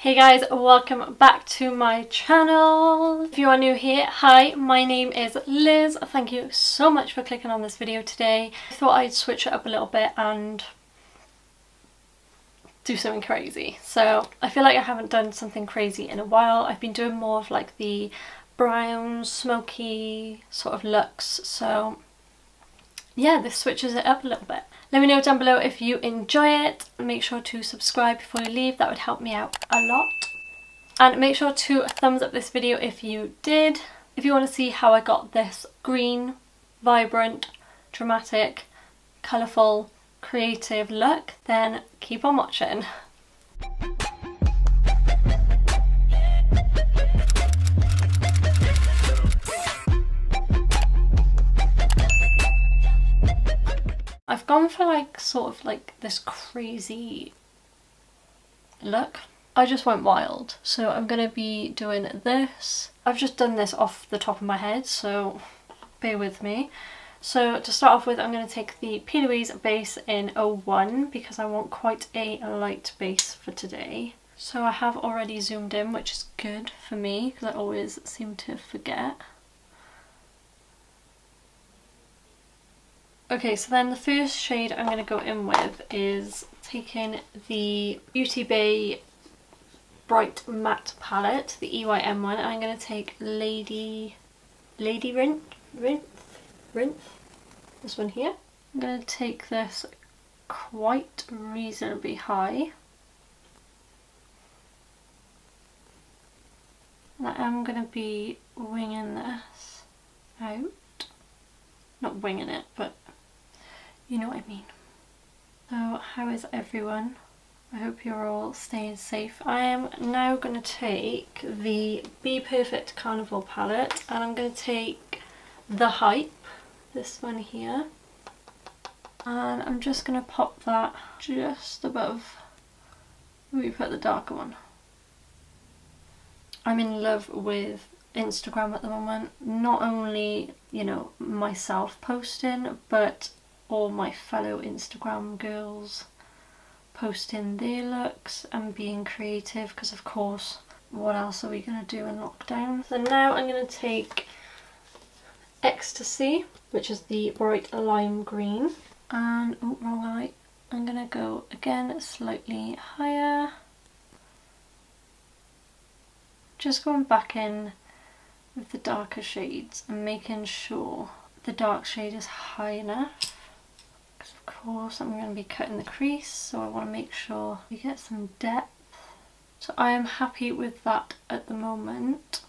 Hey guys, welcome back to my channel. If you are new here, hi, my name is Liz. Thank you so much for clicking on this video today. I thought I'd switch it up a little bit and do something crazy. So I feel like I haven't done something crazy in a while. I've been doing more of like the brown, smoky sort of looks. So yeah, this switches it up a little bit. Let me know down below if you enjoy it. Make sure to subscribe before you leave, that would help me out a lot. And make sure to thumbs up this video if you did. If you want to see how I got this green, vibrant, dramatic, colourful, creative look, then keep on watching. I've gone for like sort of like this crazy look. I just went wild, so I'm going to be doing this. I've just done this off the top of my head, so bear with me. So to start off with, I'm going to take the P. Louise base in 01 because I want quite a light base for today. So I have already zoomed in, which is good for me because I always seem to forget. Okay, so then the first shade I'm going to go in with is taking the Beauty Bay Bright Matte palette, the EYM one, and I'm going to take Lady Rinth, this one here. I'm going to take this quite reasonably high. And I am going to be winging this out. Not winging it, but you know what I mean. So how is everyone? I hope you're all staying safe. I am now going to take the Be Perfect Carnival palette and I'm going to take The Hype, this one here, and I'm just going to pop that just above where we put the darker one. I'm in love with Instagram at the moment, not only, you know, myself posting, but all my fellow Instagram girls posting their looks and being creative, because of course what else are we going to do in lockdown. So now I'm going to take Ecstasy, which is the bright lime green, and oh, wrong eye, I'm going to go again slightly higher, just going back in with the darker shades and making sure the dark shade is high enough. Of course I'm going to be cutting the crease, so I want to make sure we get some depth. So I am happy with that at the moment.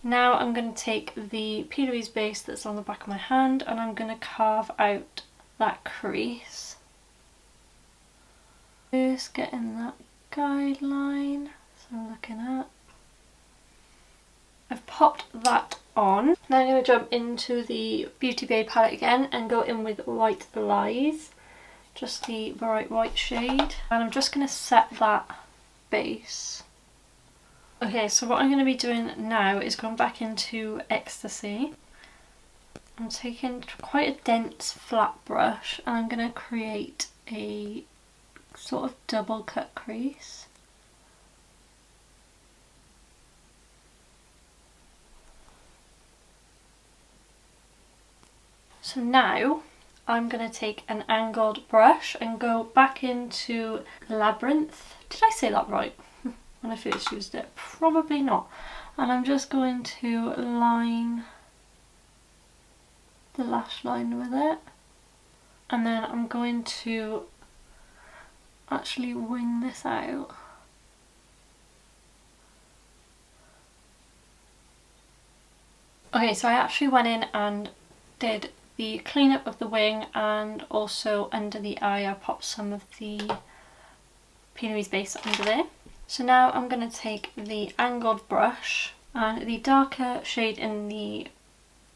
Now I'm going to take the P. Louise base that's on the back of my hand and I'm going to carve out that crease. First getting that guideline, so I'm looking at. I've popped that on. Now I'm going to jump into the Beauty Bay palette again and go in with White Lies, just the bright white shade, and I'm just going to set that base. Okay, so what I'm going to be doing now is going back into Ecstasy. I'm taking quite a dense flat brush and I'm going to create a sort of double cut crease. So now I'm going to take an angled brush and go back into Labyrinth. Did I say that right when I first used it? Probably not. And I'm just going to line the lash line with it. And then I'm going to actually wing this out. Okay, so I actually went in and did the cleanup of the wing, and also under the eye I popped some of the P. Louise base under there. So now I'm going to take the angled brush and the darker shade in the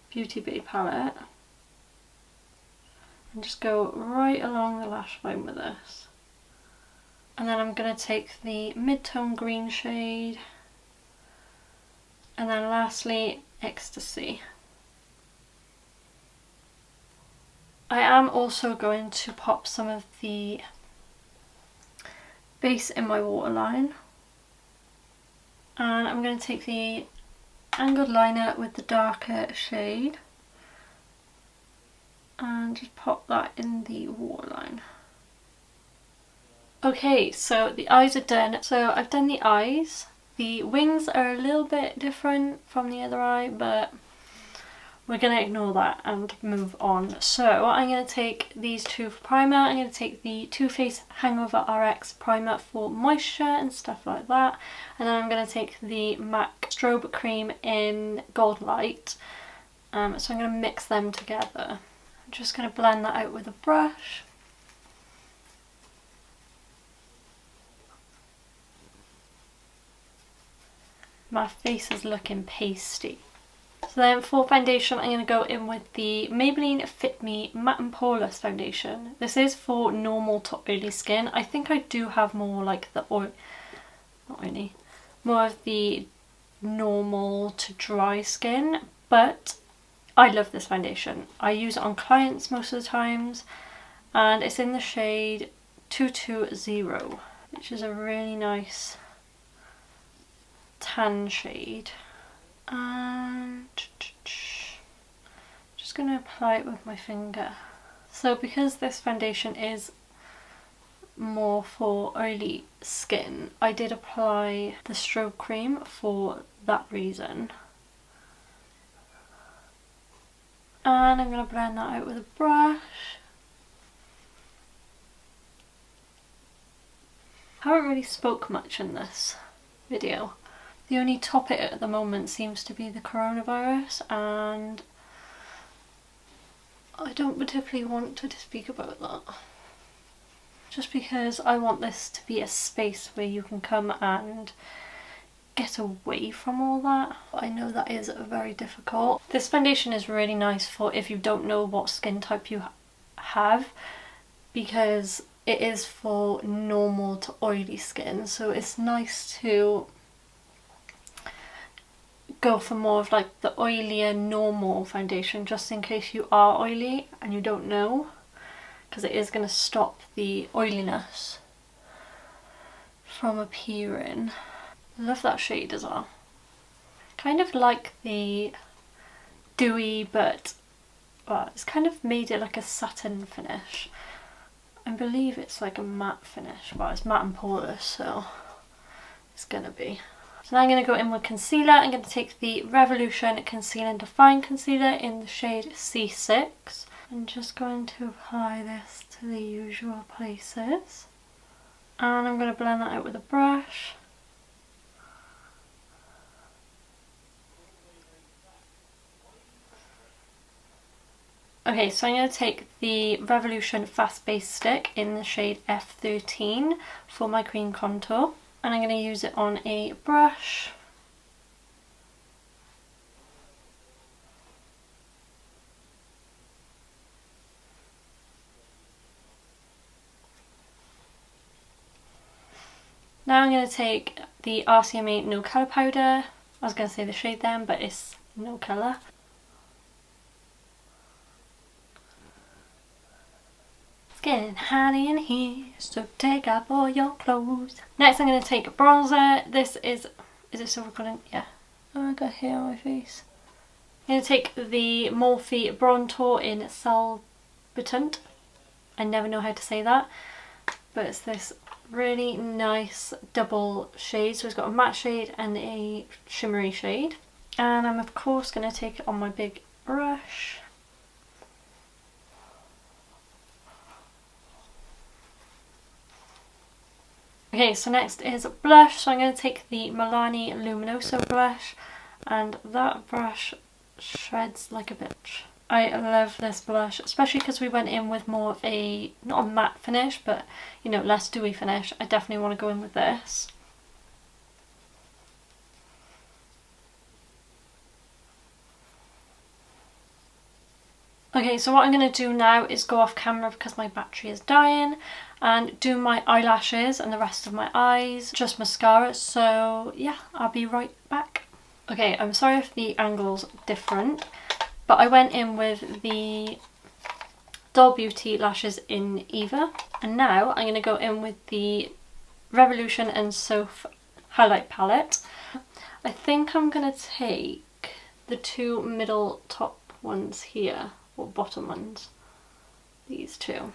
Beauty Bay palette and just go right along the lash line with this. And then I'm going to take the mid-tone green shade, and then lastly Ecstasy. I am also going to pop some of the base in my waterline And I'm going to take the angled liner with the darker shade and just pop that in the waterline. Okay, so the eyes are done. So I've done the eyes. The wings are a little bit different from the other eye, but we're going to ignore that and move on. So I'm going to take these two for primer. I'm going to take the Too Faced Hangover RX primer for moisture and stuff like that. And then I'm going to take the MAC Strobe Cream in Golden Light. So I'm going to mix them together. I'm just going to blend that out with a brush. My face is looking pasty. So then for foundation, I'm going to go in with the Maybelline Fit Me Matte and Poreless foundation. This is for normal to oily skin. I think I do have more like the oil, not oily, more of the normal to dry skin, but I love this foundation. I use it on clients most of the times, and it's in the shade 220, which is a really nice tan shade. And just going to apply it with my finger. So because this foundation is more for oily skin, I did apply the strobe cream for that reason. And I'm going to blend that out with a brush. I haven't really spoke much in this video. The only topic at the moment seems to be the coronavirus, and I don't particularly want to speak about that. Just because I want this to be a space where you can come and get away from all that. I know that is very difficult. This foundation is really nice for if you don't know what skin type you have, because it is for normal to oily skin, so it's nice to go for more of like the oilier normal foundation, just in case you are oily and you don't know, because it is going to stop the oiliness from appearing. I love that shade as well. Kind of like the dewy, but well, it's kind of made it like a satin finish. I believe it's like a matte finish. Well, it's matte and poreless, so it's gonna be. So now I'm going to go in with concealer. I'm going to take the Revolution Conceal and Define Concealer in the shade C6. I'm just going to apply this to the usual places. And I'm going to blend that out with a brush. Okay, so I'm going to take the Revolution Fast Base Stick in the shade F13 for my cream contour. And I'm going to use it on a brush. Now I'm going to take the RCMA No Colour Powder. I was going to say the shade then, but it's no colour. It's getting hot in here, so take off all your clothes. Next I'm going to take a bronzer. This is it silver colour? Yeah. Oh, I got hair on my face. I'm going to take the Morphe Bronzer in Salbutant. I never know how to say that, but it's this really nice double shade. So it's got a matte shade and a shimmery shade. And I'm of course going to take it on my big brush. Okay, so next is blush. So I'm going to take the Milani Luminoso blush, and that brush shreds like a bitch. I love this blush, especially because we went in with more of a, not a matte finish, but you know, less dewy finish. I definitely want to go in with this. Okay, so what I'm going to do now is go off camera because my battery is dying and do my eyelashes and the rest of my eyes, just mascara. So yeah, I'll be right back. Okay, I'm sorry if the angle's different, but I went in with the Doll Beauty lashes in Eva, and now I'm going to go in with the Revolution and Soph highlight palette. I think I'm going to take the two middle top ones here, or bottom ones, these two.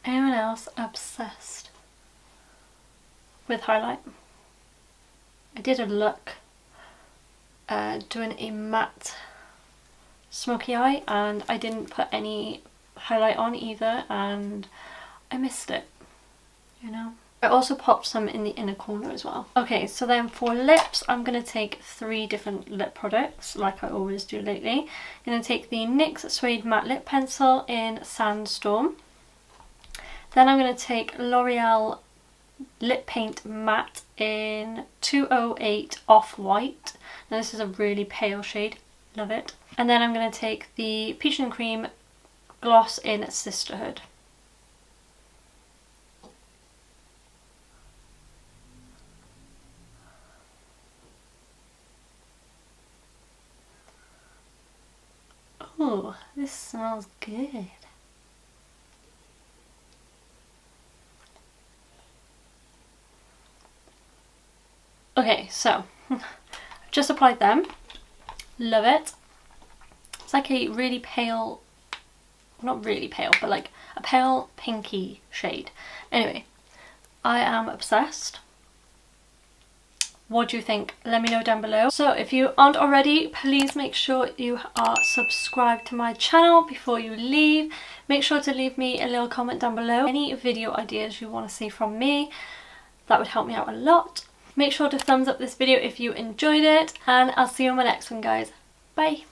Anyone else obsessed with highlight? I did a look doing a matte smoky eye and I didn't put any highlight on either and I missed it, you know. I also popped some in the inner corner as well. Okay, so then for lips, I'm going to take 3 different lip products like I always do lately. I'm going to take the NYX Suede Matte Lip Pencil in Sandstorm. Then I'm going to take L'Oreal Lip Paint Matte in 208 Off-White. Now this is a really pale shade, love it. And then I'm going to take the Peach and Cream Gloss in Sisterhood. Oh, this smells good. Okay, so I've just applied them. Love it. It's like a really pale, not really pale, but like a pale pinky shade. Anyway, I am obsessed. What do you think? Let me know down below. So if you aren't already, please make sure you are subscribed to my channel before you leave. Make sure to leave me a little comment down below. Any video ideas you want to see from me, that would help me out a lot. Make sure to thumbs up this video if you enjoyed it, and I'll see you on my next one, guys. Bye!